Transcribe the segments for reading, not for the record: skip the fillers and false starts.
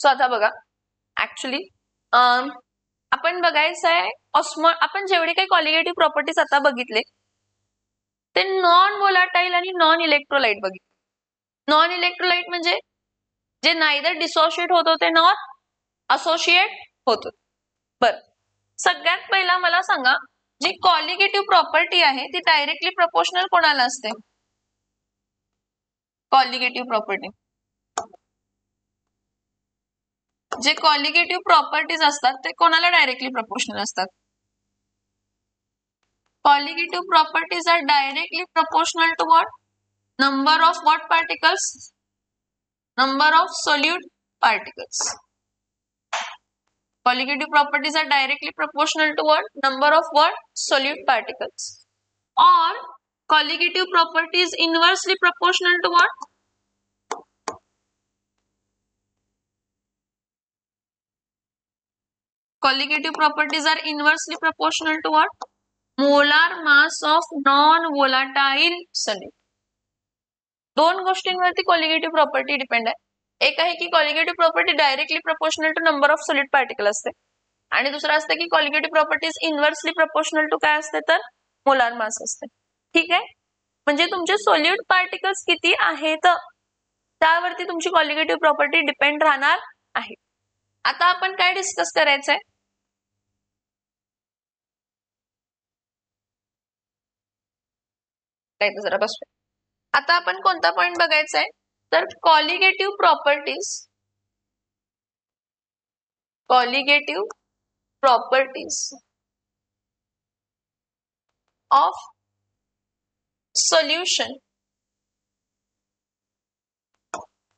So आता बघा actually आपण बघायचं आहे आपण जेवढे काही कॉलिगेटिव्ह प्रॉपर्टीज आता बघितले ते नॉन वोलाटाईल आणि नॉन इलेक्ट्रोलाइट बघितले. नॉन इलेक्ट्रोलाइट म्हणजे जे नायदर डिसोशिएट होत होते नॉर असोसिएट होत होते. बर, सगळ्यात पहिला मला सांगा जी कॉलिगेटिव्ह प्रॉपर्टी आहे ती डायरेक्टली प्रपोर्शनल कोणाला असते? कॉलिगेटिव्ह प्रॉपर्टी, जे कॉलिगेटिव्ह प्रॉपर्टीज असतात ते कोणाला डायरेक्टली प्रपोर्शनल असतात? Colligative properties are directly proportional to what? Number of what particles? Number of solute particles. Colligative properties are directly proportional to what? Number of what? Solute particles. Or colligative property is inversely proportional to what? Colligative properties are inversely proportional to what? Molar mass of non-volatile solute. दोन गोष्टींवरती colligative property depend आहे. एक आहे की colligative property directly proportional to number of solid particle असते आणि दुसरं असतं की colligative property is inversely proportional to काय असते तर मोलार मास असते. ठीक आहे, म्हणजे तुमचे सॉलिड पार्टिकल्स किती आहेत त्यावरती तुमची कॉलिगेटिव्ह प्रॉपर्टी डिपेंड राहणार आहे. आता आपण काय डिस्कस करायचंय? काय जरा बसू. आता आपण कोणता पॉइंट बघायचा आहे तर colligative properties of solution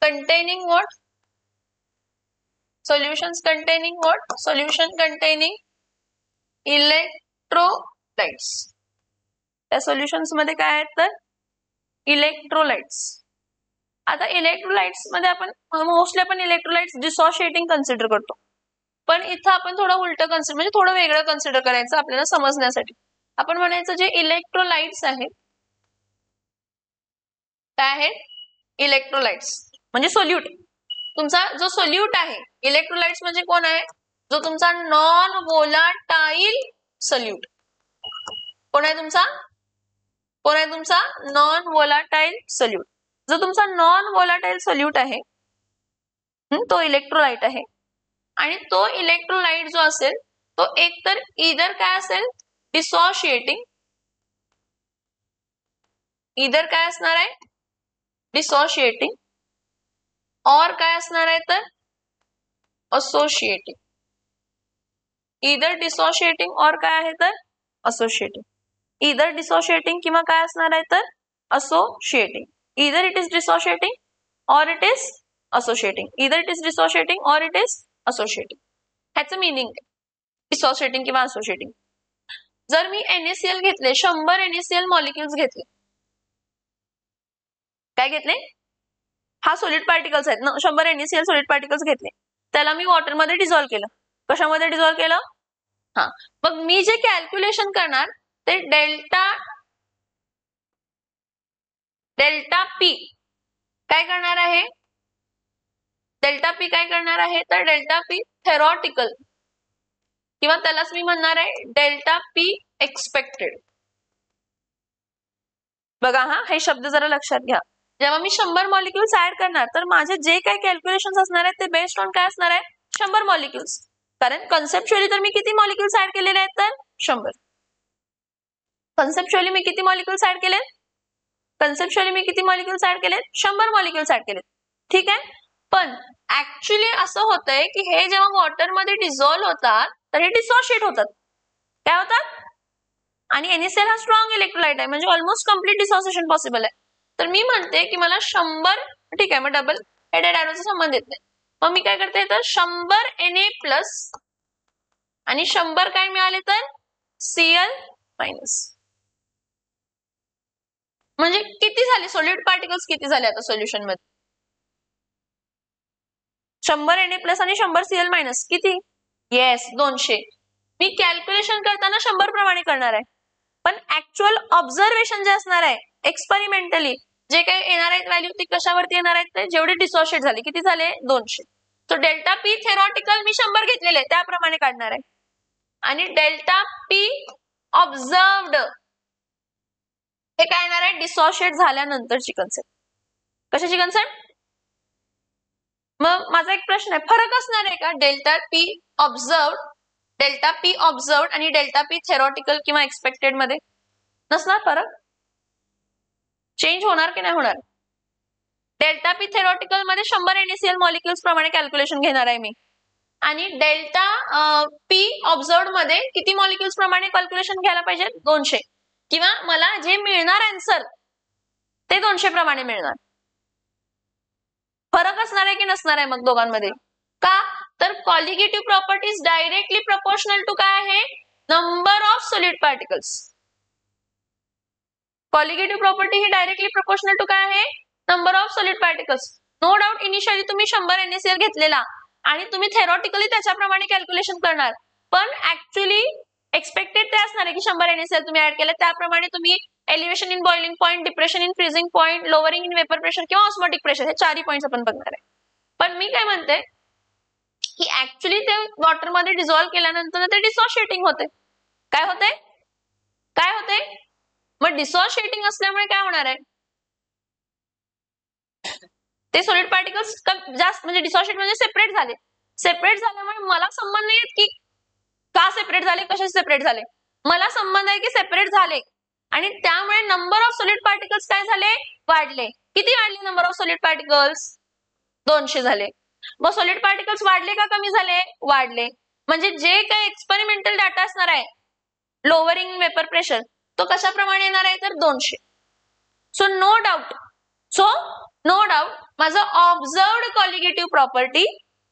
containing what? Solutions containing what? Solution containing electrolytes. त्या सोल्युशन्स मध्ये काय आहेत तर इलेक्ट्रोलाइट्स. आता इलेक्ट्रोलाइट्स मध्ये आपण मोस्टली आपण इलेक्ट्रोलाइट्स डिसोशिएटिंग कन्सिडर करतो, पण इथं आपण थोडं उलटं कन्सिडर म्हणजे थोडं वेगळं कन्सिडर करायचं आपल्याला समजण्यासाठी. आपण म्हणायचं जे इलेक्ट्रोलाइट्स आहेत काय आहेत? इलेक्ट्रोलाइट्स म्हणजे सोल्यूट. तुमचा जो सोल्यूट आहे इलेक्ट्रोलाइट्स म्हणजे कोण आहे? जो तुमचा नॉन वोलाटाईल सोल्यूट. कोण आहे तुमचा? Non volatile solute. जो तुमचा नॉन वोलाटाईल सोल्यूट आहे तो इलेक्ट्रोलाइट आहे आणि तो इलेक्ट्रोलाइट जो असेल तो एकतर इधर काय असेल डिसोशिएटिंग, इधर काय असणार आहे डिसोशिएटिंग, और काय असणार आहे तर असोसिएटिंग. इधर डिसोशिएटिंग और काय आहे तर असोसिएटिंग. इधर डिसोशिएटिंग किंवा काय असणार आहे तर असोसिएटिंग. इधर इट इज डिसोशिएटिंग और इट इज असोसिएटिंग. इधर इट इज डिसोशिएटिंग और इट इज असोसिएटिंग. ह्याचं मिनिंग डिसोशिएटिंग किंवा असोसिएटिंग. जर मी NaCl घेतले 100 NaCl मॉलिक्युल्स घेतले, काय घेतले? हा सॉलिड पार्टिकल्स आहेत ना, 100 NaCl सॉलिड पार्टिकल्स घेतले, त्याला मी वॉटर मध्ये डिझॉल्व्ह केलं. कशामध्ये डिझॉल्व्ह केलं? हा, मग मी जे कॅल्क्युलेशन करणार ते डेल्टा पी काय करणार आहे? डेल्टा पी काय करणार आहे तर डेल्टा पी थेरॉटिकल किंवा त्यालाच मी म्हणणार आहे डेल्टा पी एक्सपेक्टेड. बघा हा, हे शब्द जरा लक्षात घ्या. जेव्हा मी 100 मॉलिक्युल्स ऍड करणार तर माझे जे काही कॅल्क्युलेशन्स असणार आहेत ते बेस्ड ऑन काय असणार आहे 100 मॉलिक्युल्स. कारण कन्सेप्च्युअली तर मी किती मॉलिक्युल्स ऍड केलेले आहेत तर 100. कन्सेप्च्युअली मी किती मॉलिक्युल्स ऍड केले? 100 मॉलिक्युल्स ऍड केले. ठीक आहे, पण ऍक्च्युअली असं होतंय की हे जेव्हा वॉटर मध्ये डिझॉल्व्ह होतात तर हे डिसोशिएट होतात. काय होतात? आणि NaCl हा स्ट्रॉंग इलेक्ट्रोलाइट आहे म्हणजे ऑलमोस्ट कम्प्लीट डिसोसिएशन पॉसिबल आहे. तर मी म्हणते की मला 100, ठीक आहे, मग डबल हेडेड एरोचा संबंध येत नाही. मग मी काय करते तर 100 Na प्लस आणि 100 काय मिळाले तर Cl मायनस. म्हणजे किती झाले सॉलिड पार्टिकल्स किती झाले आता सोल्युशन मध्ये? 100 Na प्लस आणि 100 Cl मायनस किती? येस 200. मी कॅल्क्युलेशन करताना 100 प्रमाणे करणार आहे, पण ऍक्च्युअल ऑब्झर्वेशन जे असणार आहे एक्सपेरिमेंटली जे काही येणार आहेत व्हॅल्यू ती कशावरती येणार आहेत? जेवढे डिसोशिएट झाले किती झाले 200. तो डेल्टा पी थेरॉटिकल मी 100 घेतलेले त्याप्रमाणे काढणार आहे आणि डेल्टा पी ऑब्झर्वड हे काय येणार आहे डिसोशिएट झाल्यानंतरची कन्सेप्ट. कशाची कन्सेप्ट? मग माझा एक प्रश्न आहे, फरक असणार आहे का डेल्टा पी ऑब्झर्वड आणि डेल्टा पी थेरॉटिकल किंवा एक्सपेक्टेड मध्ये? नसणार फरक? चेंज होणार की नाही होणार? डेल्टा पी थेरॉटिकल मध्ये 100 NaCl मॉलिक्युल्स प्रमाणे कॅल्क्युलेशन घेणार आहे मी आणि डेल्टा पी ऑब्झर्वड मध्ये किती मॉलिक्युल्स प्रमाणे कॅल्क्युलेशन घ्यायला पाहिजे 200 किंवा मला जे मिळणार आन्सर ते 200 प्रमाणे मिळणार. फरक असणार आहे की नसणार आहे मग दोघांमध्ये? का तर colligative properties directly proportional to काय आहे number of solid particles. Colligative property ही डायरेक्टली प्रपोर्शनल टू काय आहे number of solid particles. No doubt initially तुम्ही 100 NaCl घेतलेला आणि तुम्ही थेरॉटिकली त्याच्याप्रमाणे कॅल्क्युलेशन करणार पण ऍक्च्युअली एक्सपेक्टेड ते असणार आहे की 100 NaCl तुम्ही ऍड केलं त्याप्रमाणे तुम्ही elevation in boiling point, depression in freezing point, lowering in vapour pressure किंवा ऑस्मोटिक प्रेशर हे 4 पॉइंट्स आपण बघणार आहे. पण मी काय म्हणते की ऍक्च्युअली ते वॉटर मध्ये डिझॉल्व्ह केल्यानंतर ते डिसोशिएटिंग होते. काय होते? काय होते? मग डिसोशिएटिंग असल्यामुळे काय होणार आहे ते सॉलिड पार्टिकल्स जास्त म्हणजे डिसोशिएट म्हणजे सेपरेट झाले. सेपरेट झाल्यामुळे मला संबंध नाही की का सेपरेट झाले, कशाचे सेपरेट झाले. मला संबंध आहे की सेपरेट झाले आणि त्यामुळे नंबर ऑफ सॉलिड पार्टिकल्स काय झाले वाढले. किती वाढले नंबर ऑफ सॉलिड पार्टिकल्स? 200 झाले. मग सॉलिड पार्टिकल्स वाढले का कमी झाले? वाढले. म्हणजे जे काही एक्सपेरिमेंटल डाटा असणार आहे लोअरिंग वेपर प्रेशर तो कशाप्रमाणे येणार आहे तर 200. सो नो डाऊट माझा ऑब्झर्वड कॉलिगेटिव्ह प्रॉपर्टी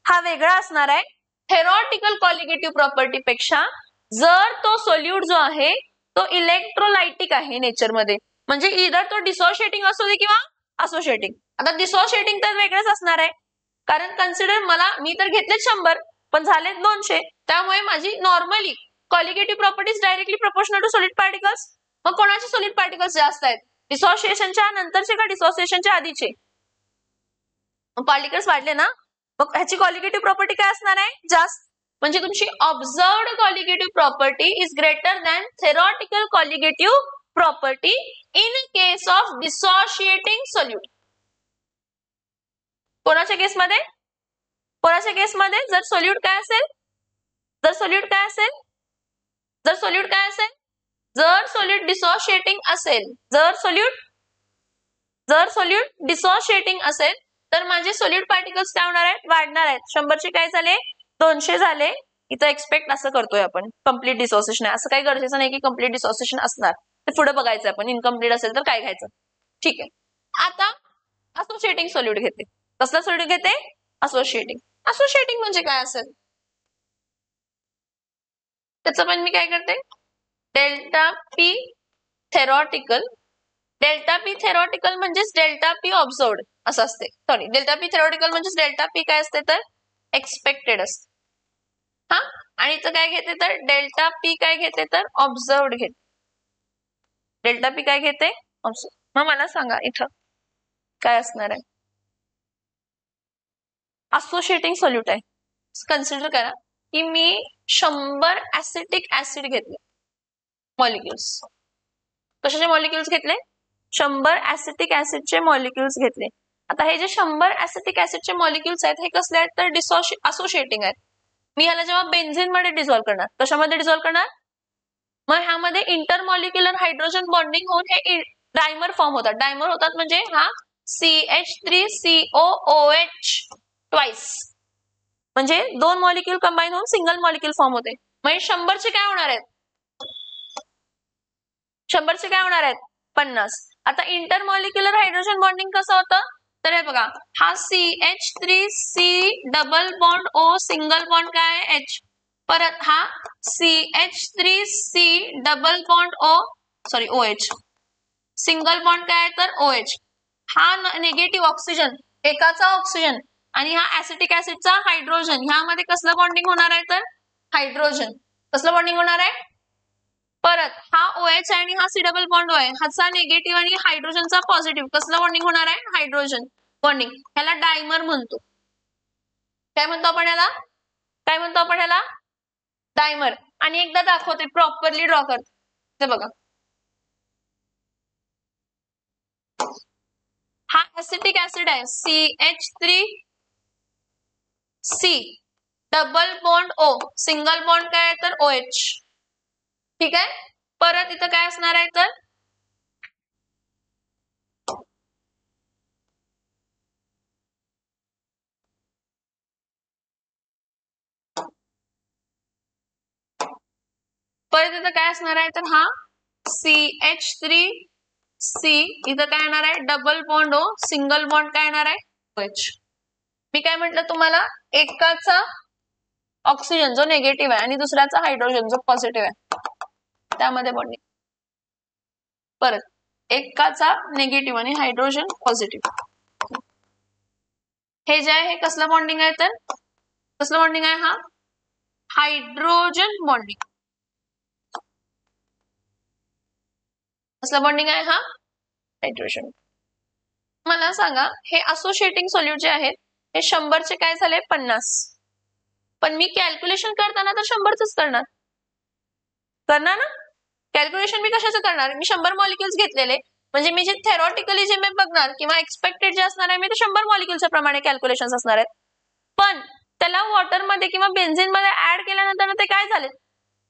हा वेगळा असणार आहे थेरॉटिकल कॉलिगेटिव्ह प्रॉपर्टी पेक्षा जर तो सोल्यूट जो आहे तो इलेक्ट्रोलायटिक आहे नेचरमध्ये. म्हणजे इधर तो डिसोशिएटिंग असू दे किंवा असोशिएटिंग. आता डिसोशिएटिंग तर वेगळंच असणार आहे कारण कन्सिडर मी तर घेतले 100 पण झाले 200 त्यामुळे माझी normally colligative properties directly proportional to solid particles. मग कोणाचे सॉलिड पार्टिकल्स जास्त आहेत डिसोशिएशनच्या नंतरचे का डिसोशिएशनच्या आधीचे? पार्टिकल्स वाढले ना मग ह्याची कॉलिगेटिव्ह प्रॉपर्टी काय असणार आहे जास्त. म्हणजे तुमची observed colligative property is greater than theoretical colligative property in case of dissociating solute. कोणाच्या केसमध्ये? कोणाच्या केसमध्ये जर सोल्यूट काय असेल जर सोल्यूट डिसोशिएटिंग असेल जर सोल्यूट डिसोशिएटिंग असेल तर माझे सॉलिड पार्टिकल्स काय होणार आहेत वाढणार आहेत. 100 चे काय झाले 200 झाले. इथं एक्सपेक्ट असं करतोय आपण कंप्लीट डिसोसिएशन आहे असं काही गरजेचं नाही की कंप्लीट डिसोसिएशन असणार ते पुढे बघायचं आपण इनकम्प्लीट असेल तर काय घ्यायचं. ठीक आहे. आता असोसिएटिंग सॉल्यूट घेते. कसला सॉल्यूट घेते असोसिएटिंग म्हणजे काय असेल त्याचं पण मी काय करते डेल्टा पी थेरॉटिकल म्हणजेच डेल्टा पी ऑब्झर्वड असं असते. सॉरी डेल्टा पी थेरॉटिकल म्हणजेच डेल्टा पी काय असते तर एक्सपेक्टेड असते. हा आणि इथं काय घेते तर डेल्टा पी काय घेते तर ऑब्झर्वड घेते. डेल्टा पी काय घेते ऑब्झर्व. मग मला सांगा इथं काय असणार आहे असोसिएटिंग सॉल्यूट आहे. कन्सिडर करा की मी 100 ऍसिटिक ऍसिड घेतले मॉलिक्युल्स. कशाचे मॉलिक्युल्स घेतले 100 ऍसिटिक ऍसिडचे मॉलिक्युल्स घेतले. आता हे जे 100 ऍसिटिक ऍसिडचे मॉलिक्युल्स आहेत हे कसले आहेत तर असोसिएटिंग आहेत. मी ह्याला जेव्हा बेन्झीन मध्ये डिझॉल्व्ह करणार कशामध्ये डिझॉल्व्ह करणार मग ह्यामध्ये इंटरमॉलिक्युलर हायड्रोजन बॉन्डिंग होऊन हे डायमर फॉर्म होतात. डायमर होतात म्हणजे हा CH3COOH ट्वाइस म्हणजे 2 मॉलिक्युल कंबाईन होऊन सिंगल मॉलिक्युल फॉर्म होते. म्हणजे 100 चे काय होणार आहेत 50. आता इंटरमॉलिक्युलर हायड्रोजन बॉन्डिंग कसं होतं तर हे बघा हा CH3C double bond O single bond काय आहे H परत हा CH3C double bond OH single bond काय आहे तर OH. हा निगेटिव्ह ऑक्सिजन एकाचा ऑक्सिजन आणि हा ऍसिटिक ऍसिडचा हायड्रोजन ह्यामध्ये कसलं बॉन्डिंग होणार आहे तर हायड्रोजन. कसलं बॉन्डिंग होणार आहे परत हा OH आणि हा C डबल बॉन्ड O आहे ह्याचा निगेटिव्ह आणि हायड्रोजनचा पॉझिटिव्ह कसलं बॉन्डिंग होणार आहे हायड्रोजन बॉन्डिंग. ह्याला डायमर म्हणतो. काय म्हणतो आपण याला? काय म्हणतो आपण याला? डायमर. आणि एकदा दाखवते, प्रॉपरली ड्रॉ करते. ते बघा, हा ऍसिटिक ऍसिड आहे CH3C, double bond O, single bond काय आहे तर OH. ठीक आहे. परत इथं काय असणार आहे तर परत इथं काय असणार आहे तर हा CH3C, इथं काय येणार आहे double bond O, single bond काय येणार आहे OH. मी काय म्हटलं तुम्हाला, एकाचा ऑक्सिजन जो निगेटिव्ह आहे आणि दुसऱ्याचा हायड्रोजन जो पॉझिटिव्ह आहे, त्यामध्ये बॉन्डिंग. परत एकाचा निगेटिव्ह आणि हायड्रोजन पॉझिटिव्ह, हे जे आहे हे कसलं बॉन्डिंग आहे तर कसलं बॉन्डिंग आहे? हा हायड्रोजन बॉन्डिंग. कसलं बॉन्डिंग आहे? हा हायड्रोजन. मला सांगा, हे असोसिएटिंग सोल्यूट जे आहेत हे 100चे काय झाले 50, पण मी कॅल्क्युलेशन करताना तर 100च करणार ना. कॅल्क्युलेशन मी कशाचं करणार? मी 100 मॉलिक्युल्स घेतलेले, म्हणजे मी जे थेरॉटिकली जे मी बघणार किंवा एक्सपेक्टेड जे असणार आहे मी ते 100 मॉलिक्युल्सच्या प्रमाणे कॅल्क्युलेशन्स असणार आहेत. पण त्याला वॉटरमध्ये किंवा बेन्झिनमध्ये ऍड केल्यानंतर ते काय झाले?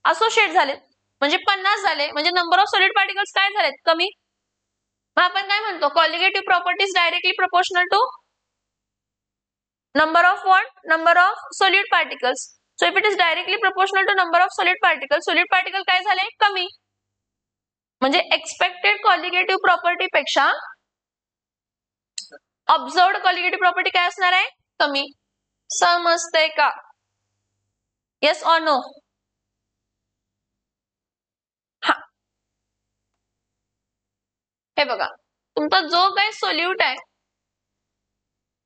असोसिएट झाले, म्हणजे 50 झाले, म्हणजे नंबर ऑफ सॉलिड पार्टिकल्स काय झालेत? कमी. मग आपण काय म्हणतो? Colligative properties directly proportional to number of what? Number of solid particles. So if it is directly proportional to number of solid particles काय झाले? कमी. म्हणजे एक्सपेक्टेड कॉलिगेटिव्ह प्रॉपर्टी पेक्षा ऑब्झर्व्ड कॉलिगेटिव्ह प्रॉपर्टी काय असणार आहे? कमी. समजतंय का? Yes or no? हा, हे बघा, तुमचा जो काही सोल्यूट आहे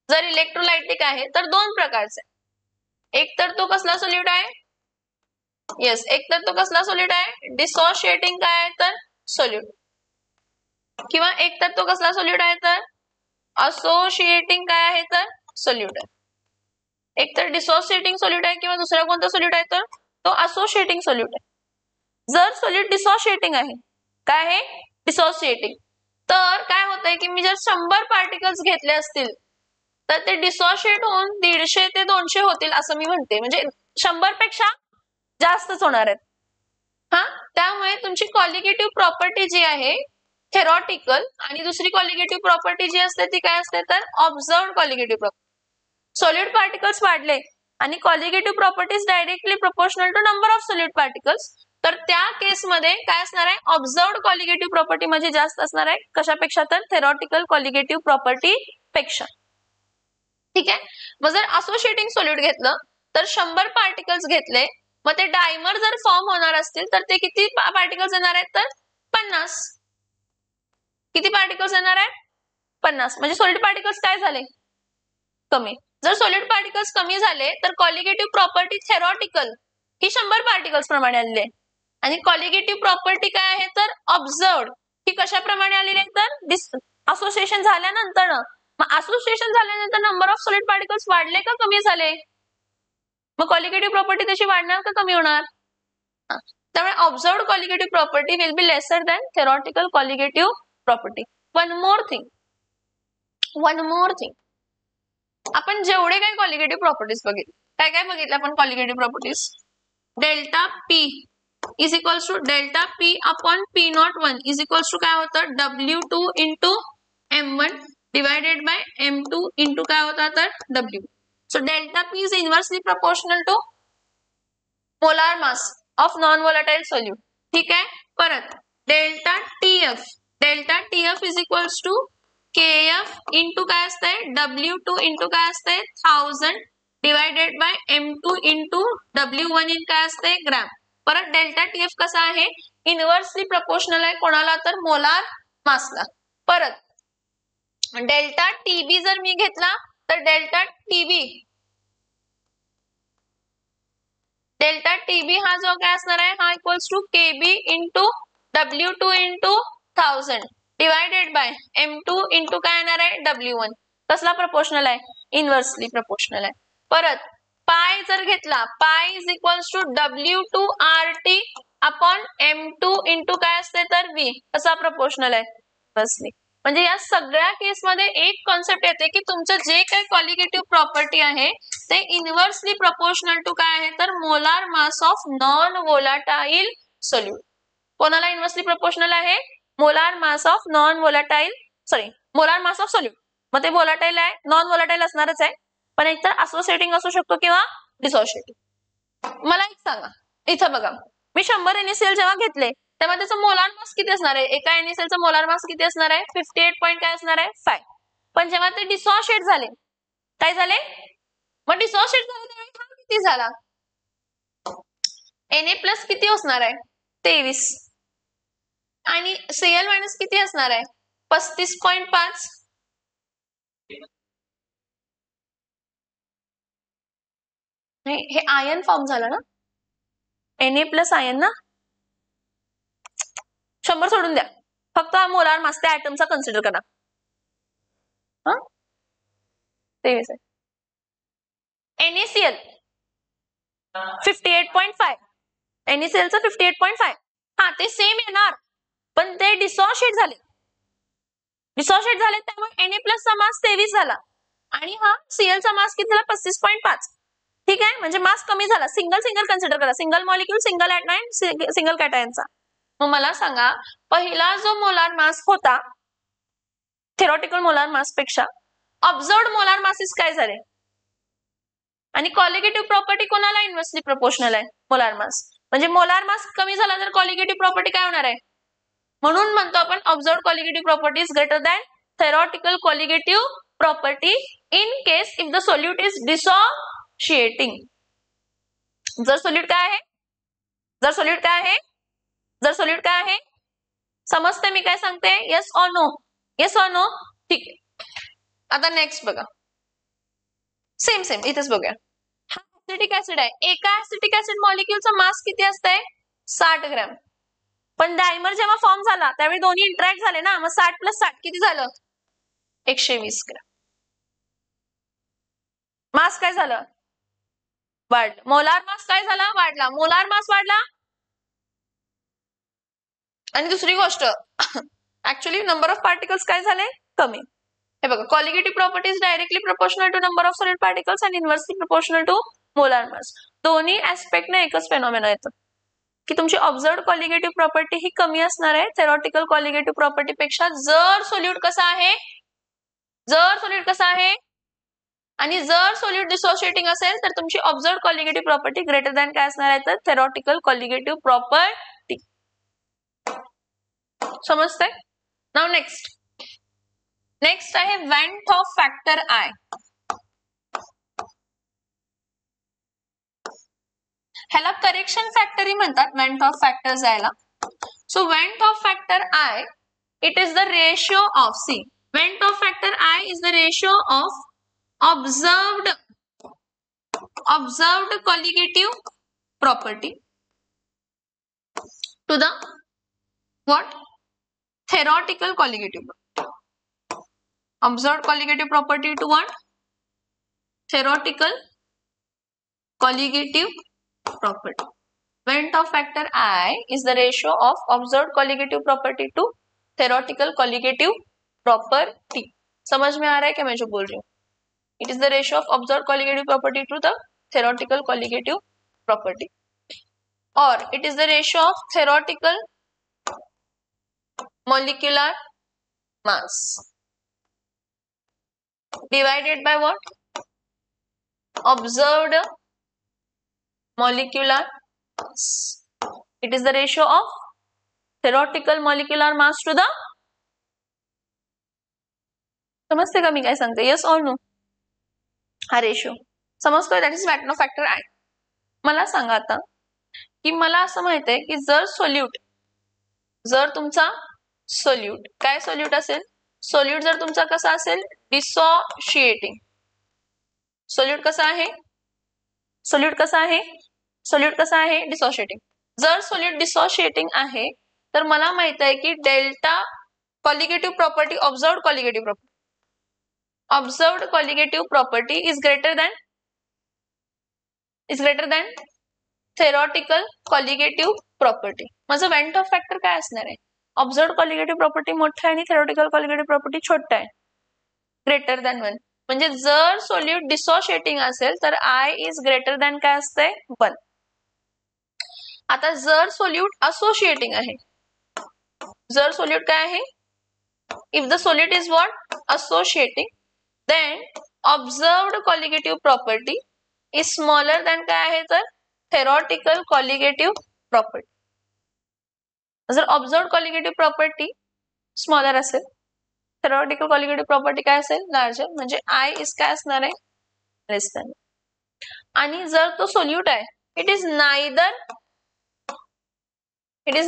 जर इलेक्ट्रोलायटिक आहे तर दोन प्रकारचे. एक तर तो कसला सोल्यूट आहे? येस, एक तर तो कसला सोल्यूट आहे? डिसोशिएटिंग काय आहे तर सोल्यूट. किंवा एक तर तो कसला सोल्यूट आहे तर असोसिएटिंग काय आहे तर सोल्यूट आहे. एक तर डिसोसिएटिंग सोल्यूट आहे किंवा दुसरा कोणता सोल्यूट आहे तर तो असोसिएटिंग सोल्यूट आहे. जर सोल्यूट डिसोसिएटिंग आहे, काय आहे? डिसोसिएटिंग, तर काय होतंय की मी जर 100 पार्टिकल्स घेतले असतील तर ते डिसोशिएट होऊन 150 ते 200 होतील असं मी म्हणते, म्हणजे 100 पेक्षा जास्तच होणार आहेत. हा, त्यामुळे तुमची कॉलिगेटिव्ह प्रॉपर्टी जी आहे थेरॉटिकल आणि दुसरी कॉलिगेटिव्ह प्रॉपर्टी जी असते ती काय असते तर observed colligative property. Solid particles वाढले आणि colligative properties directly proportional to number of solid particles, तर त्या केसमध्ये काय असणार आहे? ऑब्झर्व्ड कॉलिगेटिव्ह प्रॉपर्टी म्हणजे जास्त असणार आहे. कशापेक्षा तर थेरॉटिकल कॉलिगेटिव्ह प्रॉपर्टी पेक्षा. ठीक आहे. मग जर असोसिएटिंग सोल्यूट घेतलं तर 100 पार्टिकल्स घेतले, मग ते डायमर जर फॉर्म होणार असतील तर ते किती पार्टिकल्स येणार आहेत तर 50. किती पार्टिकल्स येणार आहेत? 50. म्हणजे सॉलिड पार्टिकल्स काय झाले? कमी. जर सॉलिड पार्टिकल्स कमी झाले तर कॉलिगेटिव्ह प्रॉपर्टी थेरॉटिकल ही 100 पार्टिकल्स प्रमाणे आलेली आहे आणि कॉलिगेटिव्ह प्रॉपर्टी काय आहे तर ऑब्झर्व्ड ही कशाप्रमाणे आलेली आहे तर असोसिएशन झाल्यानंतर. मग असोसिएशन झाल्यानंतर नंबर ऑफ सॉलिड पार्टिकल्स वाढले का कमी झाले? मग कॉलिगेटिव्ह प्रॉपर्टी तशी वाढणार का कमी होणार? त्यामुळे observed colligative property will be lesser than theoretical colligative property. One more thing, आपण जेवढे काही कॉलिगेटिव्ह प्रॉपर्टीज बघितले, काय काय बघितले आपण colligative properties? Delta P is equals to delta P upon P01 is equals to काय होतं? W2 into M1 divided by M2 into काय होता तर W. So delta P is inversely proportional to molar mass of non volatile solute. ठीक आहे. परत delta TF is equals to KF into काय असतंय W2 इंटू काय असतंय 1000 divided by M2 into W1 in काय असतंय ग्रॅम. परत डेल्टा TF कसा आहे? इनवर्सली प्रोपोर्शनल आहे कोणाला तर मोलार मासला. परत डेल्टा TB जर मी घेतला तर डेल्टा TB हा जो काय असणार आहे हा equals to KB into W2 into 1000 divided by M2 into काय येणार आहे W1. कसला प्रोपोर्शनल आहे? इनवर्सली प्रोपोर्शनल आहे. परत पाय जर घेतला, pi is equals to W2RT upon M2 into काय असते तर V, असा प्रपोर्शनल आहे बसली. म्हणजे या सगळ्या केसमध्ये एक कॉन्सेप्ट येते की तुमचं जे काही कॉलिगेटिव्ह प्रॉपर्टी आहे ते इनव्हर्सली प्रपोर्शनल टू काय आहे तर molar mass of non volatile solute. कोणाला इनव्हर्सली प्रपोर्शनल आहे? Molar mass of non volatile, sorry molar mass of solute. मग ते व्होलाटाईल आहे, नॉन व्होलाटाईल असणारच आहे, पण एकतर असोसिएटिंग असू शकतो किंवा डिसोसिएटिंग. मला एक सांगा, इथं बघा मी 100 NaCl जेव्हा घेतले तेव्हा त्याचं मोलार मास किती असणार आहे? एका NaClचा मोलार मास किती असणार आहे? 58 पॉइंट काय असणार आहे 5. पण जेव्हा ते डिसोसिएट झाले, काय झाले? मग डिसोसिएट झाले त्यावेळी हा किती झाला? Na+ किती असणार आहे? 23. आणि Cl- किती असणार आहे? 35.5. हे आयन फॉर्म झालं ना, Na+ आयन ना. 100 सोडून द्या, फक्त हा मोलार मास त्या ऍटमचा कन्सिडर करा. 23 आहे. NaCl 58.5, NaClचं 58.5. हा ते सेम येणार, पण ते डिसोसिएट झाले. डिसोसिएट झाले त्यामुळे Na+ चा मास 23 झाला आणि हा Cl चा मास किती झाला? 35.5. ठीक आहे, म्हणजे मास कमी झाला. सिंगल सिंगल कन्सिडर करा, single molecule, single atom, single कॅटायनचा. मग मला सांगा, पहिला जो मोलार मास होता थेरॉटिकल मोलार मास पेक्षा ऑब्झर्व्ड मोलार मासेस काय झाले? आणि कॉलिगेटिव्ह प्रॉपर्टी कोणाला इन्व्हर्सली प्रोपोर्शनल आहे? मोलार मास. म्हणजे मोलार मास कमी झाला तर कॉलिगेटिव्ह प्रॉपर्टी काय होणार आहे? म्हणून म्हणतो आपण observed colligative property is greater than theoretical colligative property in case if the solute is dissociating. जर सोल्यूट काय आहे? जर सोल्यूट काय आहे? जर सोल्यूट काय आहे? समजते मी काय सांगते? Yes or no? Yes or no? ठीक आहे. आता नेक्स्ट बघा, सेम सेम इथेच बघूया. हा ऍसिटिक ऍसिड आहे. एका ऍसिटिक ऍसिड मॉलिक्यूलचा मास किती असतंय? 60 ग्रॅम. पण डायमर जेव्हा फॉर्म झाला त्यावेळी दोन्ही इंटरॅक्ट झाले ना, मग 60 + 60 किती झालं? 120 ग्रॅम. मास काय झालं? वाढलं. मोलार मास काय झाला? वाढला. मोलार मास वाढला. आणि दुसरी गोष्ट ऍक्च्युअली नंबर ऑफ पार्टिकल्स काय झाले? कमी. हे बघा, colligative property is directly proportional to number of solid particles and inversely proportional to molar mass. दोन्ही ऍस्पेक्टने एकच फेनॉमेना येतो की तुमची ऑब्झर्व्ड कॉलिगेटिव्ह प्रॉपर्टी ही कमी असणार आहे थेरॉटिकल कॉलिगेटिव्ह प्रॉपर्टी पेक्षा, जर सोल्यूट कसा आहे, जर सोल्यूट कसा आहे, आणि जर सोल्यूट डिसोशिएटिंग असेल तर तुमची observed colligative property greater than काय असणार आहे तर थेरॉटिकल कॉलिगेटिव्ह प्रॉपर्टी. समजतंय? नाउ नेक्स्ट आहे वेंट ऑफ फॅक्टर आय. ह्याला करेक्शन फॅक्टरी म्हणतात, वेंट ऑफ फॅक्टर जायला. So van't of factor I, it is the ratio of, see van't of factor I is the ratio of observed colligative property to the what? Theoretical colligative. Observed colligative property to what? Theoretical colligative property. Vent of factor I is the ratio of observed colligative property to theoretical colligative property. समझ में आ रहा है क्या मैं जो बोल रही हूँ? It is the ratio of observed colligative property to the theoretical colligative property, or it is the ratio of theoretical molecular mass divided by what? Observed molecular mass. It is the ratio of theoretical molecular mass to the, समजते का मी काय सांगते? Yes or no? हा ratio समजतोय? That is van't of factor I. मला सांगा आता की मला असं माहित आहे की जर तुमचा सोल्यूट, काय सोल्यूट असेल? सोल्यूट जर तुमचा कसा असेल? डिसोशिएटिंग. सोल्यूट कसा आहे? सोल्यूट कसा आहे? सोल्यूट कसा आहे? डिसोशिएटिंग. जर सोल्यूट डिसोशिएटिंग आहे तर मला माहित आहे की delta colligative property, observed colligative property, observed colligative property is greater than is greater than theoretical colligative property. माझं वेंट ऑफ फॅक्टर काय असणार आहे? ऑब्झर्व्ड कॉलिगेटिव्ह प्रॉपर्टी मोठा आहे आणि थेरॉटिकल कॉलिगेटिव्ह प्रॉपर्टी छोटा आहे. Greater than 1. म्हणजे जर सोल्यूट डिसोशिएटिंग असेल तर आय इज ग्रेटर दॅन काय असतंय? 1. आता जर सोल्यूट असोसिएटिंग आहे, जर सोल्यूट काय आहे? If the solute is what? Associating, then observed colligative property is smaller than काय आहे? तर थेरॉटिकल कॉलिगेटिव्ह प्रॉपर्टी. जर ऑब्झर्व्ड कॉलिगेटिव्ह प्रॉपर्टी स्मॉलर असेल, थेरॉटिकल कॉलिगेटिव्ह प्रॉपर्टी काय असेल? लार्जर. म्हणजे आय इज काय असणार आहे? Less than. आणि जर तो सोल्यूट आहे, it is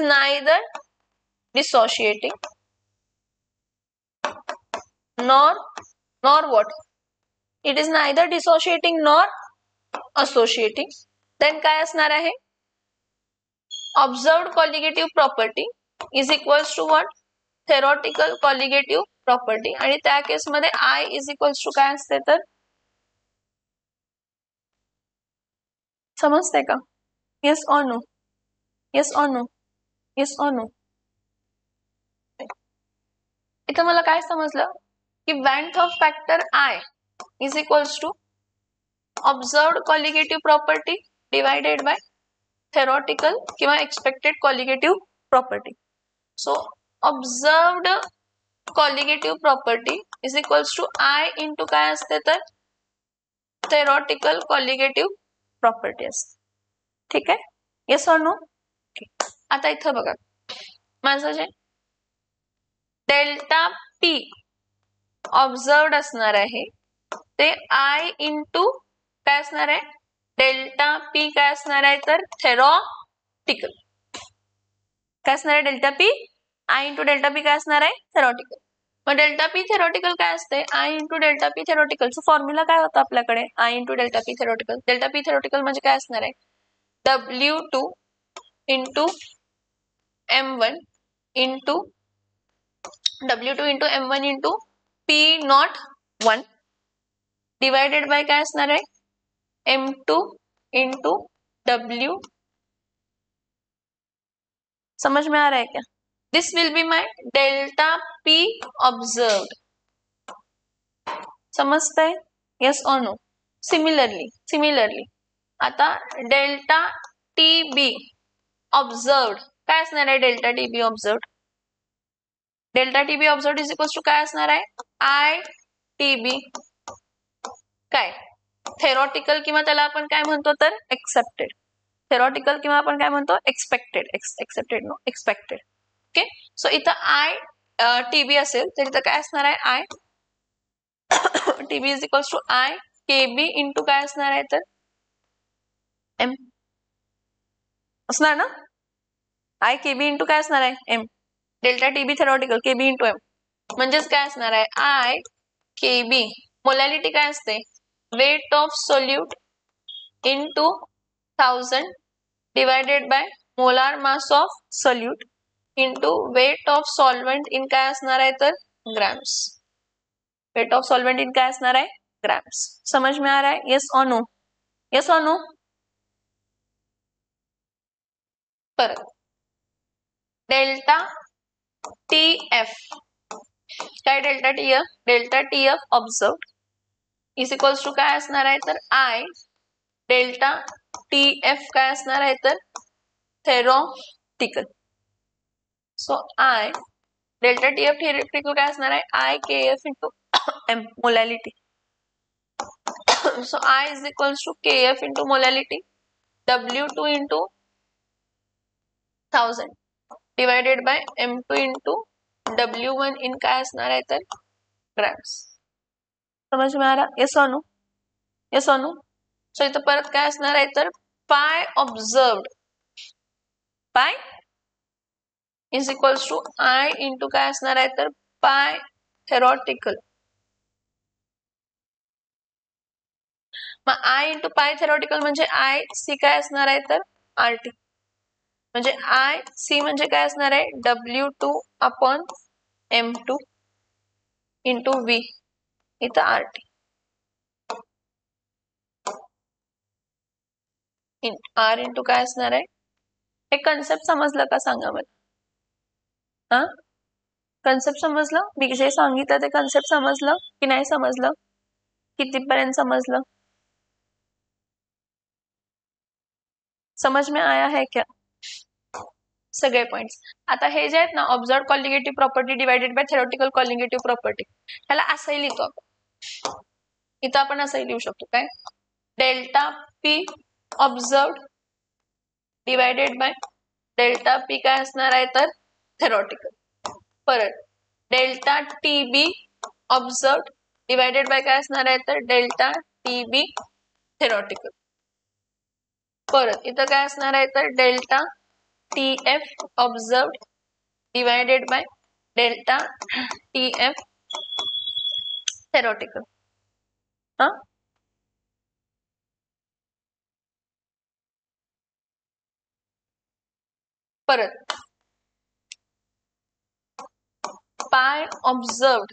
neither dissociating nor what? It is neither dissociating nor associating. Then काय असणार आहे? Observed colligative property is equals to what? Theoretical colligative property. आणि त्या केस मध्ये I is equals to काय असते? तर समजते का? Yes or no? Yes or no? Yes or no? इथं मला काय समजलं की went of factor I is equals to observed colligative property divided by theoretical किंवा expected colligative property. So observed colligative property is equals to I into काय असते? तर theoretical colligative property असते. ठीक आहे? Yes or no? आता इथं बघा, माझं जे डेल्टा P ऑब्झर्व्ड असणार आहे ते I इंटू काय असणार आहे? डेल्टा P काय असणार आहे? तर थेरॉटिकल. काय असणार आहे? Delta P I into delta P काय असणार आहे? थेरॉटिकल. मग डेल्टा P थेरॉटिकल काय असते? I इंटू डेल्टा P थेरॉटिकलचं फॉर्म्युला काय होतं आपल्याकडे? I into delta P theoretical. Delta P theoretical म्हणजे काय असणार आहे? W2 into M1 into W2 into M1 into P01 divided by काय असणार आहे? M2 into W. समझ में आ रहा है क्या? This will be my delta P observed. समजते? यस और नो? सिमिलरली आता डेल्टा TB ऑब्जर्व्ड काय असणार आहे? Delta TB observed. Delta TB observed is equals to काय असणार आहे? ITB काय? थेरॉटिकल किंवा त्याला आपण काय म्हणतो? तर एक्सेप्टेड. थेरॉटिकल किंवा आपण काय म्हणतो? Accepted no expected. Okay. So इथं TB असेल तर इथं काय असणार आहे? TB is equals to KB into काय असणार आहे? तर M असणार ना? KB इंटू काय असणार आहे? M. Delta TB theoretical KB into M म्हणजेच काय असणार आहे? KB. मोलॅलिटी काय असते? Weight of solute into 1000 divided by molar mass of solute into weight of solvent in काय असणार आहे? तर grams. Weight of solvent in काय असणार आहे? ग्रॅम्स. समझ में आ रहा है? यस और नो? यस और नो? परत डेल्टा TF काय? Delta TF observed is equals to काय असणार आहे? तर I डेल्टा TF काय असणार आहे? तर theoretical. So I delta TF theoretical काय असणार आहे? IKF into M molality. So I is equals to KF into molality W2 into 1000 divided by M2 into W1 in काय असणार आहे? तर ग्रॅम्स. समझ में आ रहा? यस और नो? यस और नो? सो इथं परत काय असणार आहे? तर pi observed pi is equals to I into काय असणार आहे? तर पाय थेरॉटिकल. मग I इंटू पाय थेरॉटिकल म्हणजे IC काय असणार आहे? तर RT. म्हणजे IC म्हणजे काय असणार आहे? W2 upon M2 into V इथं RT. आर इंटू काय असणार आहे? हे कन्सेप्ट समजलं का सांगा मला. हा, कन्सेप्ट समजलं? मी जे सांगितलं ते कन्सेप्ट समजलं की नाही समजलं? कितीपर्यंत समजलं? समझ में आया है क्या सगळे पॉइंट्स? आता हे जे आहेत ना, observe colligative property divided by theoretical colligative property, ह्याला असंही लिहितो आपण. इथं आपण असंही लिहू शकतो काय, delta P observe divided by delta P काय असणार आहे तर थेरोटिकल. परत delta T B observe divided by काय असणार आहे तर डेल्टा टी बी थेरोटिकल. परत इथं काय असणार आहे तर delta T F observe divided by delta T F theoretical. हा, परत पाय ऑब्झर्व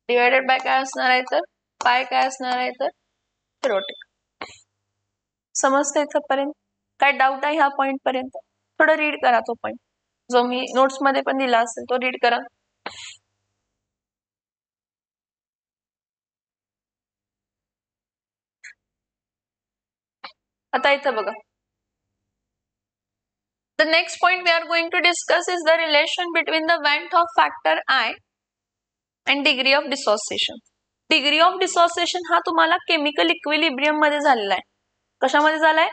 डिवायडेड बाय काय असणार आहे तर पाय काय असणार आहे तर थेरोटिकल. समजतं इथपर्यंत? काय डाऊट आहे ह्या पॉइंट पर्यंत? थोडं रीड करा तो पॉइंट जो मी नोट्स मध्ये पण दिला असेल तो रीड करा. आता इथं बघा, the next point we are going to discuss is the relation between the Van 't Hoff factor I and degree of dissociation. Degree of dissociation हा तुम्हाला केमिकल इक्विलिब्रियम मध्ये झालेला आहे. कशामध्ये झालाय?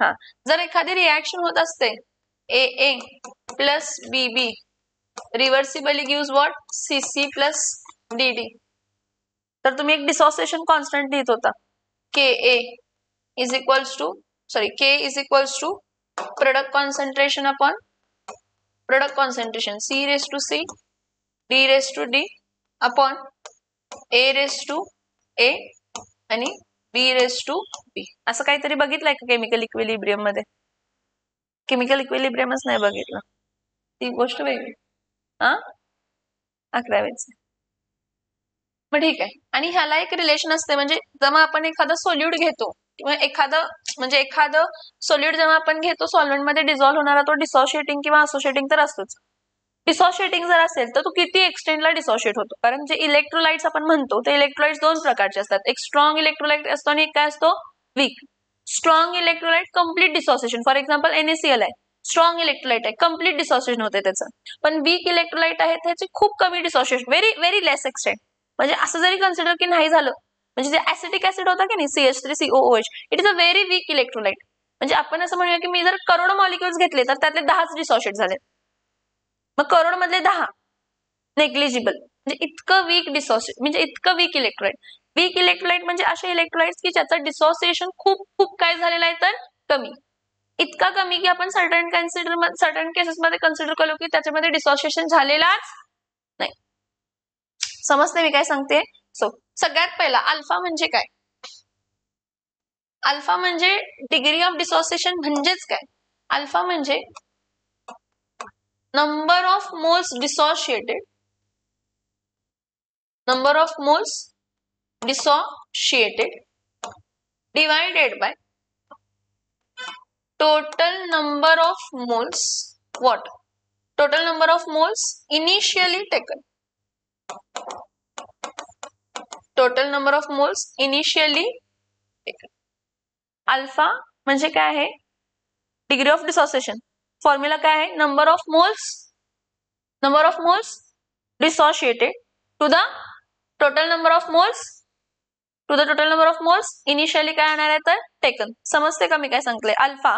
हा, जर एखादी रिएक्शन होत असते AA plus BB reversibly gives what CC plus DD, तर तुम्ही एक डिसोसिएशन कॉन्स्टंट लिहित होता Ka is equals to K is equals to product concentration upon product concentration C raise to C D raise to D upon A raise to A आणि B raise to B. असं काहीतरी बघितलंय का chemical equilibrium मध्ये? Chemical इक्विलिब्रियमच नाही बघितलं, ती गोष्ट वेगळी. हा, 11वीच. मग ठीक आहे. आणि ह्याला एक रिलेशन असते, म्हणजे जेव्हा आपण एखादं सोल्यूट घेतो किंवा एखादं सोल्यूट जेव्हा आपण घेतो सॉल्व्हेंट मध्ये डिझॉल्व्ह होणारा, तो डिसोशिएटिंग किंवा असोशिएटिंग तर असतोच. डिसोशिएटिंग जर असेल तर तो किती एक्सटेंडला डिसोशिएट होतो, कारण जे इलेक्ट्रोलाइट्स आपण म्हणतो ते इलेक्ट्रोलाइट्स दोन प्रकारचे असतात, एक स्ट्रॉंग इलेक्ट्रोलाइट असतो आणि एक काय असतो weak. Strong electrolyte complete dissociation, for example NaCl आहे, स्ट्रॉंग इलेक्ट्रोलाइट आहे, कम्प्लीट डिसोसिएशन होते त्याचं. पण वीक इलेक्ट्रोलाइट आहे त्याचे खूप कमी dissociation, very very less extent. म्हणजे असं जरी कन्सिडर की नाही झालं, म्हणजे जे ऍसिटिक ऍसिड होता की नाही CH3COOH, it is a very weak electrolyte. म्हणजे आपण असं म्हणूया की मी जर करोड मॉलिक्युल्स घेतले तर त्यातले 10च डिसोशिएट झाले, मग करोड मधले 10 नेग्लिजिबल. म्हणजे इतकं वीक डिसोसिएट, म्हणजे इतकं वीक इलेक्ट्रोलाइट. वीक इलेक्ट्रोलाइट म्हणजे असे इलेक्ट्रोलाइट्स की ज्याचं डिसोसिएशन खूप खूप काय झालेलं आहे तर कमी. इतका कमी की आपण सर्टन केसेस मध्ये कन्सिडर करू की त्याच्यामध्ये डिसोसिएशन झालेलाच नाही. समजते मी काय सांगते? सो सगळ्यात पहिला अल्फा म्हणजे काय? अल्फा म्हणजे डिग्री ऑफ डिसोसिएशन म्हणजेच काय? अल्फा म्हणजे number of moles dissociated divided by total number of moles, what? Total number of moles initially taken. Total number of moles initially taken. Alpha म्हणजे काय आहे? Degree of dissociation. फॉर्म्युला काय आहे? Number of moles dissociated to the total number of moles initially काय येणार आहे तर taken. समजते का मी काय सांगते? Alpha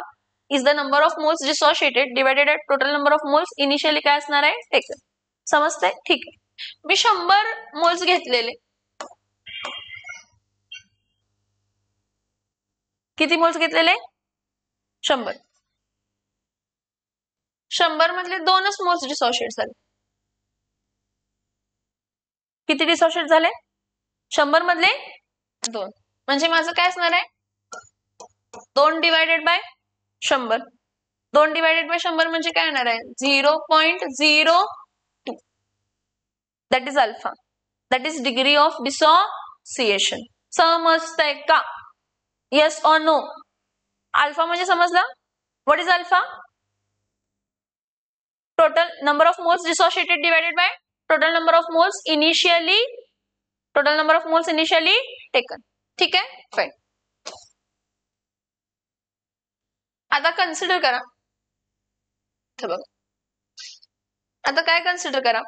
is the number of moles dissociated divided by total number of moles initially काय असणार आहे टेकन. समजते? ठीक आहे. मी 100 मोल्स घेतलेले, किती मोल्स घेतलेले? 100. 100 मधले 2च मोल्स डिसोशिएट झाले. किती डिसोशिएट झाले? 100 मधले 2. म्हणजे माझं काय असणार आहे? 2 डिवायडेड बाय 100. 2 डिवायडेड बाय 100 म्हणजे काय येणार आहे? 0.02. That is alpha. That is degree of dissociation. समजतंय का? Yes or no? अल्फा म्हणजे समजलं? What is alpha? Total number of moles dissociated divided by total number of moles initially taken. ठीक आहे, फाईन. आता कन्सिडर करा, बघा आता काय कन्सिडर करा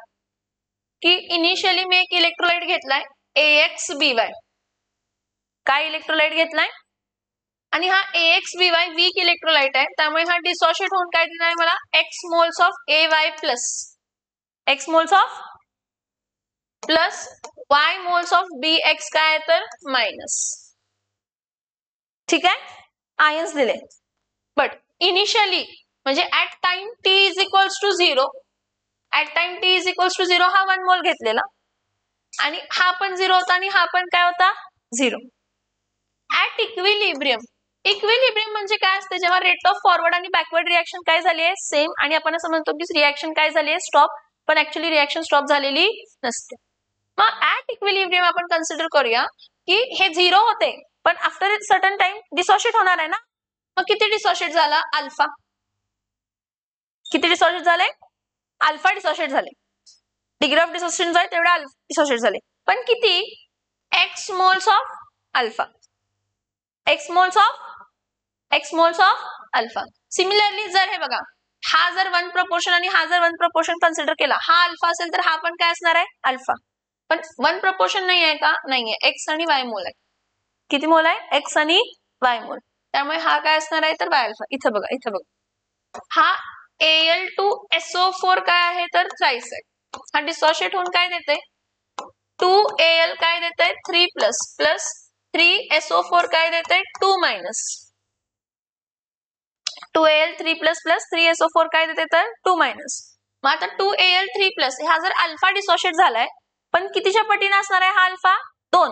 की इनिशियली मी एक इलेक्ट्रोलाइट घेतलाय AXBY. काय इलेक्ट्रोलाइट घेतलाय आणि हा AXBY वीक इलेक्ट्रोलाइट आहे, त्यामुळे हा डिसोशिएट होऊन काय देणार आहे मला X moles of AY plus X moles of plus Y moles of BX काय आहे तर मायनस. ठीक आहे, आयन्स दिले. बट इनिशियली म्हणजे at time t is equals to 0, at time t is equals to 0 हा 1 मोल घेतलेला आणि हा पण 0 होता आणि हा पण काय होता 0. ऍट इक्विलिब्रियम म्हणजे काय असते जेव्हा रेट ऑफ फॉरवर्ड आणि बॅकवर्ड रिएक्शन काय झाली आहे सेम आणि आपण असं म्हणतो की रिएक्शन काय झाली आहे स्टॉप, पण ऍक्च्युअली रिएक्शन स्टॉप झालेली नसते. मग ऍट इक्विलिब्रियम आपण कन्सिडर करूया की हे 0 होते पण आफ्टर सर्टन टाइम डिसोशिएट होणार आहे ना. मग किती डिसोशिएट झाला अल्फा, किती डिसोशिएट झाले अल्फा डिसोशिएट झाले. डिग्री ऑफ डिसोसिएशन जाईल तेवढे अल्फा डिसोशिएट झाले, पण किती x moles of alpha, x moles of alpha. Similarly जर हे बघा हा जर 1 प्रपोर्शन आणि हा जर 1 प्रपोर्शन कन्सिडर केला, हा अल्फा असेल तर हा पण काय असणार आहे अल्फा. पण 1 प्रपोर्शन नाही आहे का, नाहीये, एक्स आणि वाय मोल आहे. किती मोल आहे एक्स आणि वाय मोल, त्यामुळे हा काय असणार आहे तर वाय अल्फा. इथं बघा हा Al2SO4 काय आहे तर थ्राइस आहे. हा डिसोशिएट होऊन काय देते 2Al काय देते 3 प्लस प्लस 3SO4 काय देते 2 minus 2Al 3 plus plus 3SO4 काय देते तर 2 मायनस. मग आता 2Al 3 प्लस हा जर अल्फा डिसोशिएट झालाय पण कितीच्या पटीने असणार आहे हा अल्फा 2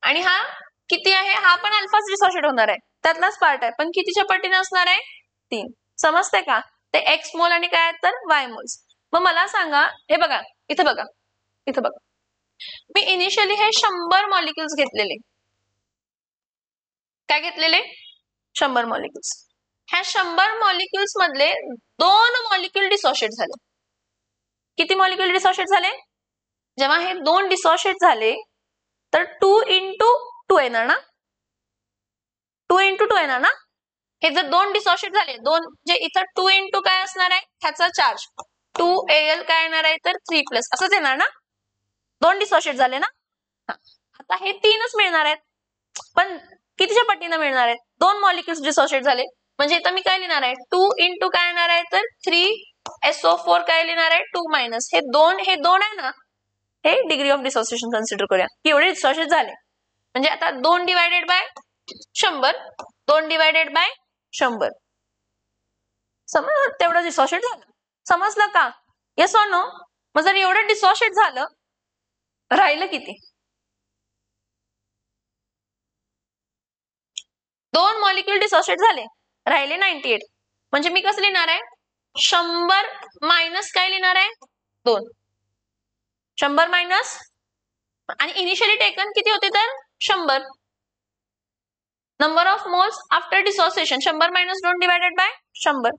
आणि हा किती आहे हा पण अल्फाच डिसोशिएट होणार आहे त्यातलाच पार्ट आहे पण कितीच्या पटीने असणार आहे 3. समजते का, ते एक्स मोल आणि काय तर वाय मोल्स. मग मला सांगा हे बघा इथं बघा मी इनिशियली हे 100 मॉलिक्युल्स घेतलेले, काय घेतलेले 100 मॉलिक्युल्स. ह्या 100 मॉलिक्युल्स मधले 2 मॉलिक्युल डिसोशिएट झाले. किती मॉलिक्युल डिसोशिएट झाले, जेव्हा हे 2 डिसोशिएट झाले तर 2 into 2 येणार ना, 2 into 2 येणार ना. हे जर 2 डिसोशिएट झाले 2 जे इथं 2 into काय असणार आहे ह्याचा चार्ज 2Al काय येणार आहे तर 3 प्लस असंच येणार ना, 2 डिसोशिएट झाले ना. आता हे 3च मिळणार आहेत पण कितीच्या पटीने मिळणार आहेत 2 मॉलिक्युल्स डिसोशिएट झाले म्हणजे इथं मी काय लिहिणार आहे 2 into काय येणार आहे तर 3SO4 काय लिहिणार आहे 2 मायनस हे 2 आहे ना, हे डिग्री ऑफ डिसोसिएशन कन्सिडर करूया की एवढे डिसोशिएट झाले म्हणजे आता 2 डिवायडेड बाय 100 2 डिवायडेड बाय 100 समज तेवढं डिसोशिएट झालं. समजलं का, येस ऑर नो. मग जर एवढं डिसोशिएट झालं राहिलं किती 2 मॉलिक्युल डिसोशिएट झाले राहिले 98 म्हणजे मी कसं लिहिणार आहे 100 मायनस काय लिहिणार आहे 2 100 मायनस आणि इनिशियली टेकन किती होते तर 100 number of moles after dissociation 100 minus 2 divided by 100.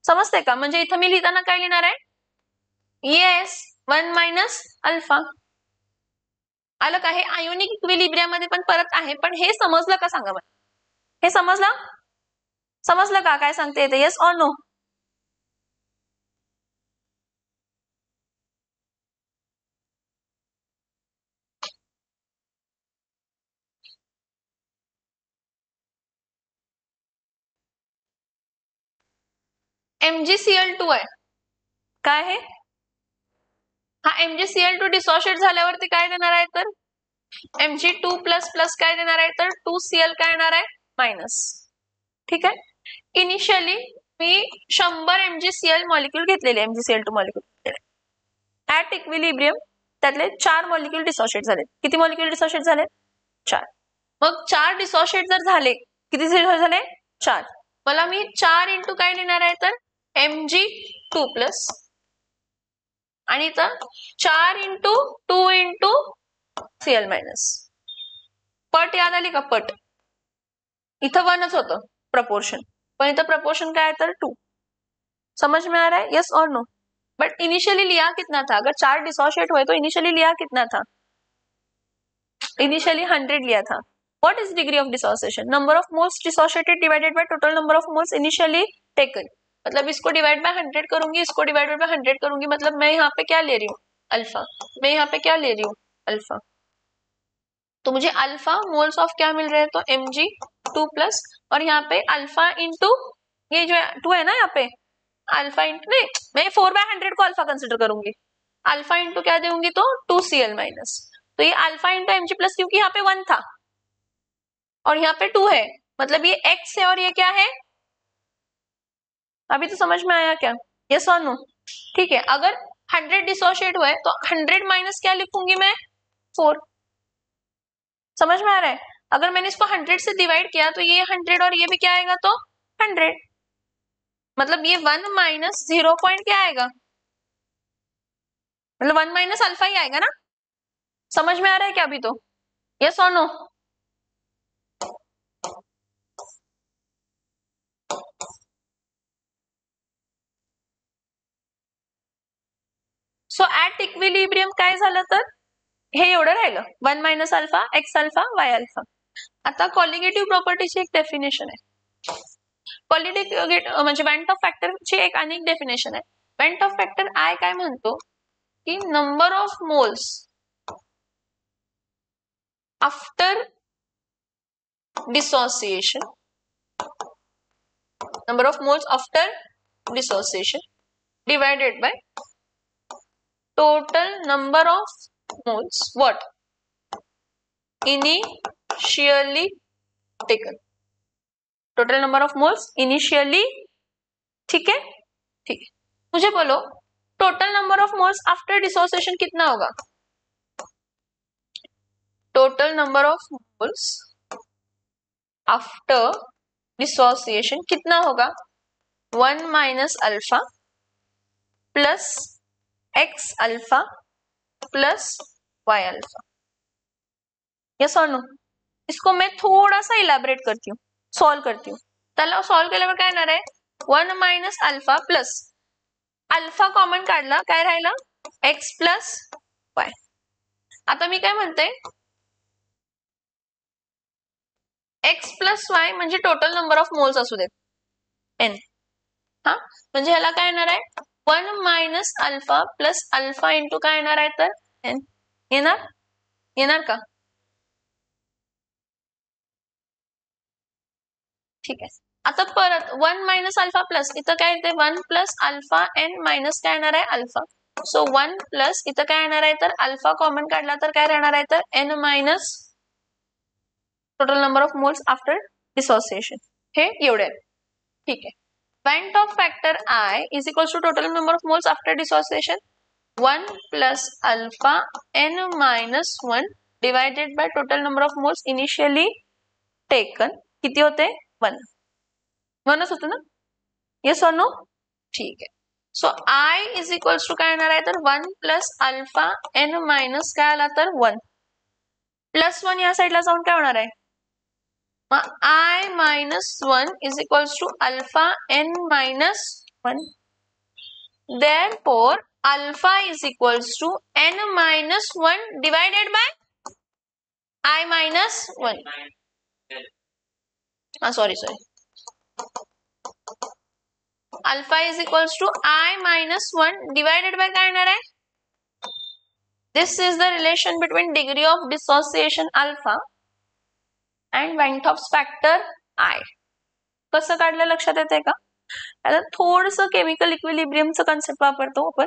समजते का, म्हणजे इथं मी लिहिताना काय लिहिणार आहे येस 1 मायनस अल्फा. आलं का, हे आयोनिक इक्विलिब्रियम मध्ये पण परत आहे पण हे समजलं का सांगा मला, हे समजलं का काय सांगते येते येस ऑर नो. MgCl2 आहे काय आहे हा MgCl2 डिसोशिएट झाल्यावरती काय देणार आहे तर Mg2 प्लस प्लस काय देणार आहे तर 2Cl काय येणार आहे मायनस. ठीक आहे, इनिशियली मी 100 MgCl मॉलिक्युल घेतलेले MgCl2 मॉलिक्युल ऍट इक्विलिब्रियम त्यातले 4 मॉलिक्युल डिसोशिएट झाले. किती मॉलिक्युल डिसोशिएट झाले 4. मग 4 डिसोशिएट जर झाले किती झाले 4, मला मी 4 इंटू काय लिहिणार आहे तर Mg2 प्लस आणि इथं 4 इंटू 2 इंटू Cl मायनस. पट याद आली का पट, इथं 1च होतं प्रपोर्शन, पण इथं प्रपोर्शन काय है तर 2। समझ में आ रहा है? यस और नो? बट इनिशियली लिया कितना था? अगर 4 डिसोशिएट हुए तो इनिशियली लिया कितना था? इनिशियली 100 लिया था। What is degree of dissociation? Number of moles dissociated divided by total number of moles initially taken. मतलब इसको डिवाइड बाय 100 करूंगी, इसको डिवाइड बाय 100 करूंगी, मतलब मैं यहाँ पे क्या ले रही हूँ? अल्फा। मैं यहाँ पे क्या ले रही हूँ? अल्फा। तो मुझे अल्फा मोल्स ऑफ क्या मिल रहे हैं? तो Mg2 प्लस, और यहाँ पे अल्फा इंटू ये जो 2 है ना, यहाँ पे अल्फा इंटू, नहीं मैं 4/100 को अल्फा कंसिडर करूंगी, अल्फा इंटू क्या दूंगी तो 2Cl माइनस। तो ये अल्फा इंटू Mg प्लस, क्योंकि यहाँ पे 1 था और यहाँ पे 2 है, मतलब ये x है और ये क्या है? अभी तो समझ में आया क्या? यस और नो? ठीक है, अगर 100 डिसोशिएट हुआ है तो 100 माइनस क्या लिखूंगी मैं? 4। समझ में आ रहा है? अगर मैंने इसको 100 से डिवाइड किया तो ये 100 और ये भी क्या आएगा तो 100, मतलब ये 1 माइनस 0 पॉइंट क्या आएगा? मतलब 1 माइनस अल्फा ही आएगा ना? समझ में आ रहा है क्या अभी तो? यस और नो? सो ऍट इक्विलिब्रियम काय झालं तर हे एवढं राहिलं, 1 minus alpha x alpha Y alpha. आता कॉलिगेटिव्ह प्रॉपर्टीची एक डेफिनेशन आहे। कॉलिगेटिव्ह म्हणजे वेंट ऑफ फॅक्टरची एक अनेक डेफिनेशन आहे। वेंट ऑफ फॅक्टर आय काय म्हणतो की number of moles after dissociation, number of moles after dissociation divided by total number of moles what initially taken, total number of moles initially। ठीक है, ठीक है, मुझे बोलो total number of moles after dissociation कितना होगा? Total number of moles after dissociation कितना होगा? 1 minus alpha plus X alpha plus Y alpha. Yes और नो? इसको मैं थोड़ा सा इलैबोरेट करती हूँ, सॉल्व करती हूँ। त्याला सॉल्व केल्यावर काय येणार आहे? 1 minus alpha plus alpha common काढला, काय राहिला? X plus y. आता मी काय म्हणते, एक्स प्लस वाय म्हणजे टोटल नंबर ऑफ मोल्स असू देत एन, हा म्हणजे ह्याला काय येणार आहे? 1 minus alpha plus alpha into काय येणार आहे तर एन। येणार? येणार का? ठीक आहे, आता परत 1 माइनस अल्फा प्लस इथं काय येते? 1 प्लस अल्फा एन माइनस काय येणार आहे? अल्फा। सो 1 प्लस इथं काय येणार आहे तर अल्फा कॉमन काढला तर काय राहणार आहे तर N minus total number of moles after dissociation, हे एवढे आहेत। ठीक आहे, van't of factor I is equals to total number of moles after dissociation 1 plus alpha N minus 1 divided by total number of moles initially taken. किती होते? 1 होतं ना? Yes और नो? ठीक आहे, so I is equals to काय येणार आहे तर 1 प्लस अल्फा एन माइनस काय आला तर 1 प्लस 1 या साईडला जाऊन काय होणार आहे? मग I minus 1 is equals to alpha N minus 1, therefore alpha is equals to N minus 1 divided by I minus 1। Sorry alpha is equals to I minus 1 divided by काय येणार आहे? This is the relation between degree of dissociation alpha and van't of factor I। कसं काढलं लक्षात येते का? आता थोडंसं केमिकल इक्विलिब्रियमचं कन्सेप्ट वापरतो आपण,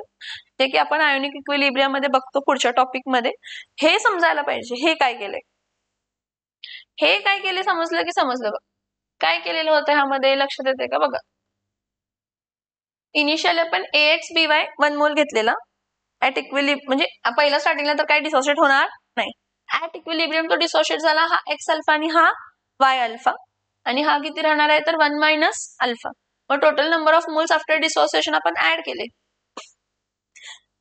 जे की आपण आयोनिक इक्विलिब्रियम मध्ये बघतो पुढच्या टॉपिक मध्ये। हे समजायला पाहिजे हे काय केलंय, हे काय केले समजलं की समजलं बघ। काय केलेलं होतं ह्यामध्ये लक्षात येते का? बघा, इनिशियल आपण AXBY 1 मोल घेतलेला ऍट इक्विलिब्रियम, म्हणजे पहिला स्टार्टिंगला तर काय डिसोशिएट होणार नाही। ऍट इक्विलिब्रियम तो डिसोशिएट झाला, हा एक्स अल्फा आणि हा वाय अल्फा, आणि हा किती राहणार आहे तर 1 माइनस अल्फा। मग total number of moles after dissociation आपण ऍड केले।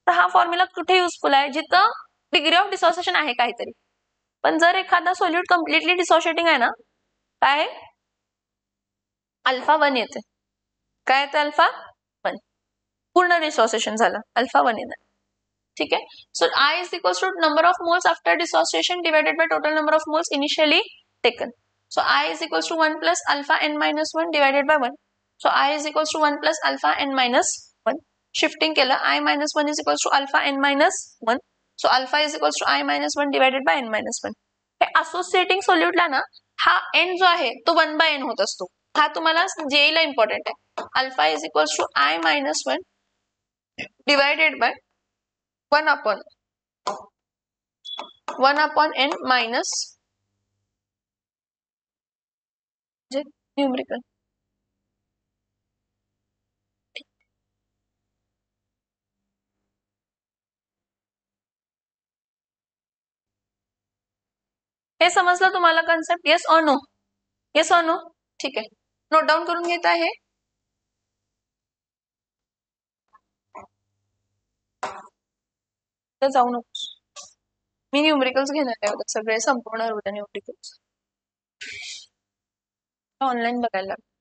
तर हा फॉर्म्युला कुठे युजफुल आहे? जिथं डिग्री ऑफ डिसोसिएशन आहे काहीतरी, पण जर एखादा सोल्यूट कम्प्लिटली डिसोशिएटिंग आहे ना, काय आहे अल्फा 1 येते. काय येतं? अल्फा 1. पूर्ण डिसोसिएशन झालं, अल्फा 1 येणार. ठीक आहे. So I is equals to number of moles after dissociation divided by total number of moles initially taken. So I is equals to 1 plus alpha n minus 1 divided by 1. So I is equals to 1 plus alpha n minus 1. Shifting केलं, I minus 1 is equals to alpha n minus 1. So alpha is equals to I minus 1 divided by n minus 1. हे associating सोल्यूटला ना हा n जो आहे तो 1 by n होत असतो. हा तुम्हाला जेईला इम्पॉर्टंट आहे. Alpha is equals to I minus 1 divided by 1 upon n minus numerical. हे समजलं तुम्हाला concept? Yes or no? Yes or no? ठीक आहे, नोट डाऊन करून घेत आहे. तर जाऊ नको, मी न्यूमरिकल्स घेणार आहे, सगळे संपूर्ण उद्या न्यूमरिकल्स ऑनलाईन बघायला लागतात.